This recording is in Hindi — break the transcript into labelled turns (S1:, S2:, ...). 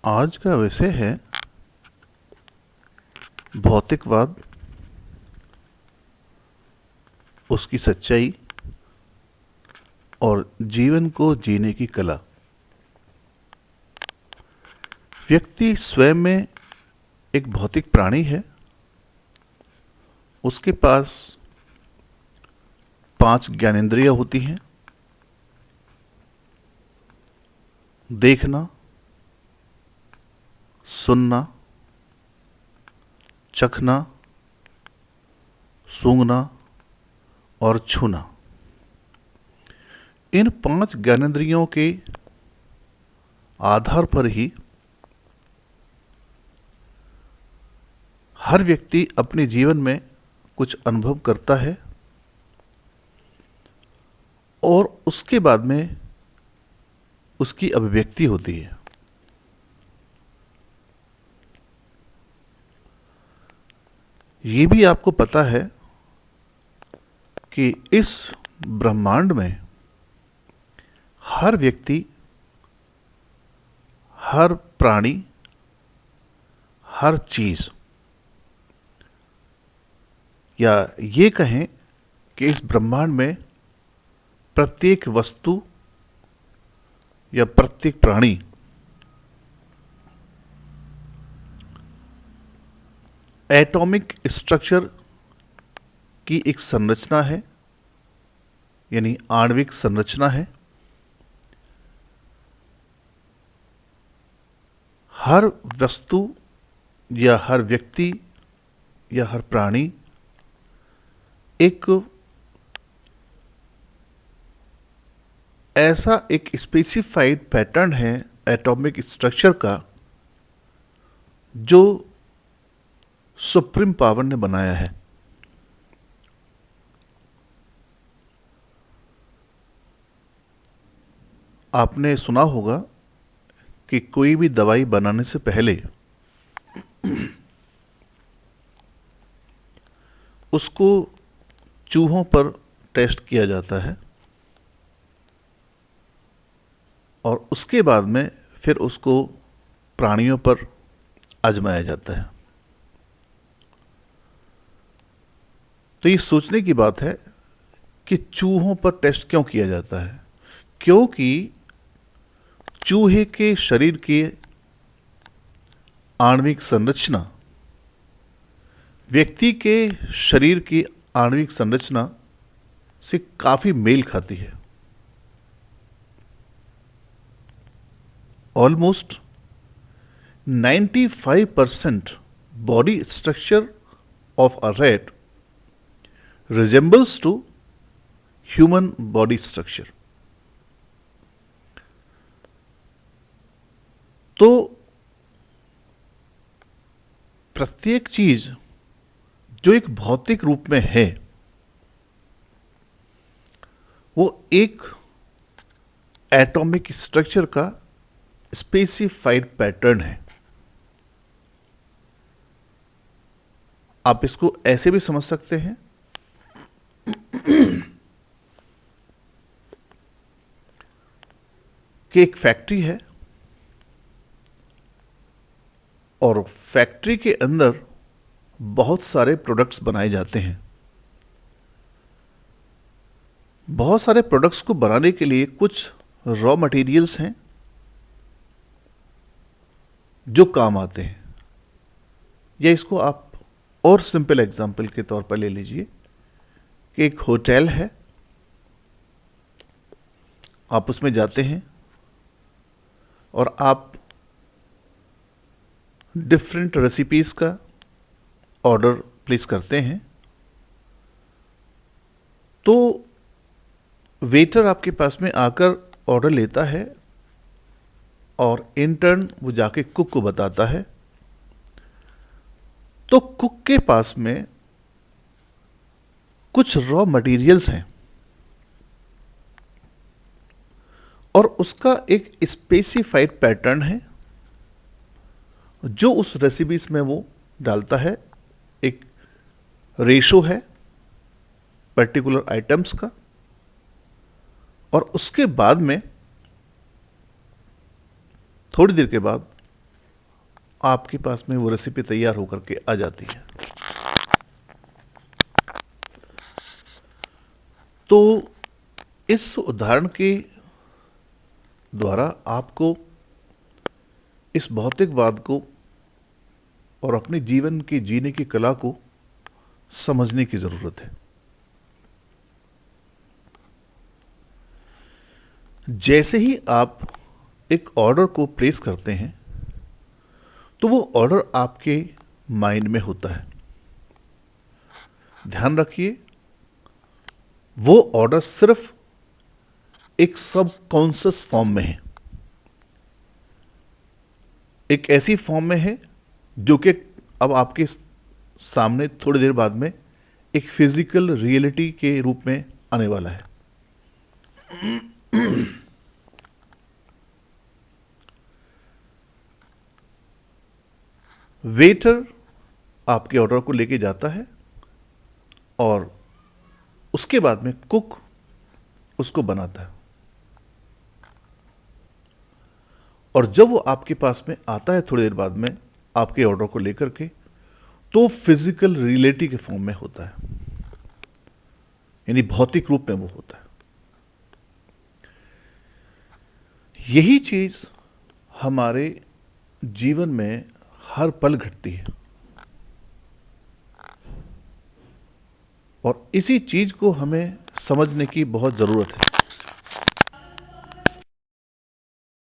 S1: आज का विषय है भौतिकवाद, उसकी सच्चाई और जीवन को जीने की कला। व्यक्ति स्वयं में एक भौतिक प्राणी है। उसके पास 5 ज्ञानेंद्रियां होती हैं: देखना, सुनना, चखना, सूंघना और छूना। इन 5 ज्ञानेंद्रियों के आधार पर ही हर व्यक्ति अपने जीवन में कुछ अनुभव करता है और उसके बाद में उसकी अभिव्यक्ति होती है। ये भी आपको पता है कि इस ब्रह्मांड में हर व्यक्ति, हर प्राणी, हर चीज, या ये कहें कि इस ब्रह्मांड में प्रत्येक वस्तु या प्रत्येक प्राणी एटॉमिक स्ट्रक्चर की एक संरचना है, यानी आणविक संरचना है। हर वस्तु या हर व्यक्ति या हर प्राणी एक ऐसा एक स्पेसिफाइड पैटर्न है एटॉमिक स्ट्रक्चर का जो सुप्रीम पावर ने बनाया है। आपने सुना होगा कि कोई भी दवाई बनाने से पहले उसको चूहों पर टेस्ट किया जाता है और उसके बाद में फिर उसको प्राणियों पर आजमाया जाता है। तो ये सोचने की बात है कि चूहों पर टेस्ट क्यों किया जाता है। क्योंकि चूहे के शरीर की आणविक संरचना व्यक्ति के शरीर की आणविक संरचना से काफी मेल खाती है। Almost 95% body structure of a rat resembles to human body structure। तो प्रत्येक चीज जो एक भौतिक रूप में है वो एक एटॉमिक स्ट्रक्चर का स्पेसिफाइड पैटर्न है। आप इसको ऐसे भी समझ सकते हैं कि एक फैक्ट्री है और फैक्ट्री के अंदर बहुत सारे प्रोडक्ट्स बनाए जाते हैं। बहुत सारे प्रोडक्ट्स को बनाने के लिए कुछ रॉ मटेरियल्स हैं जो काम आते हैं। या इसको आप और सिंपल एग्जांपल के तौर पर ले लीजिए कि एक होटल है, आप उसमें जाते हैं और आप डिफरेंट रेसिपीज का ऑर्डर प्लेस करते हैं। तो वेटर आपके पास में आकर ऑर्डर लेता है और इंटर्न वो जाके कुक को बताता है। तो कुक के पास में कुछ रॉ मटेरियल्स हैं और उसका एक स्पेसिफाइड पैटर्न है जो उस रेसिपीज में वो डालता है। एक रेशो है पर्टिकुलर आइटम्स का और उसके बाद में थोड़ी देर के बाद आपके पास में वो रेसिपी तैयार होकर के आ जाती है। तो इस उदाहरण के द्वारा आपको इस भौतिकवाद को और अपने जीवन के जीने की कला को समझने की जरूरत है। जैसे ही आप एक ऑर्डर को प्लेस करते हैं तो वो ऑर्डर आपके माइंड में होता है। ध्यान रखिए, वो ऑर्डर सिर्फ एक सबकॉन्शियस फॉर्म में है, एक ऐसी फॉर्म में है जो कि अब आपके सामने थोड़ी देर बाद में एक फिजिकल रियलिटी के रूप में आने वाला है। वेटर आपके ऑर्डर को लेके जाता है और उसके बाद में कुक उसको बनाता है, और जब वो आपके पास में आता है थोड़ी देर बाद में आपके ऑर्डर को लेकर के, तो फिजिकल रियलिटी के फॉर्म में होता है, यानी भौतिक रूप में वो होता है। यही चीज हमारे जीवन में हर पल घटती है, और इसी चीज को हमें समझने की बहुत जरूरत है।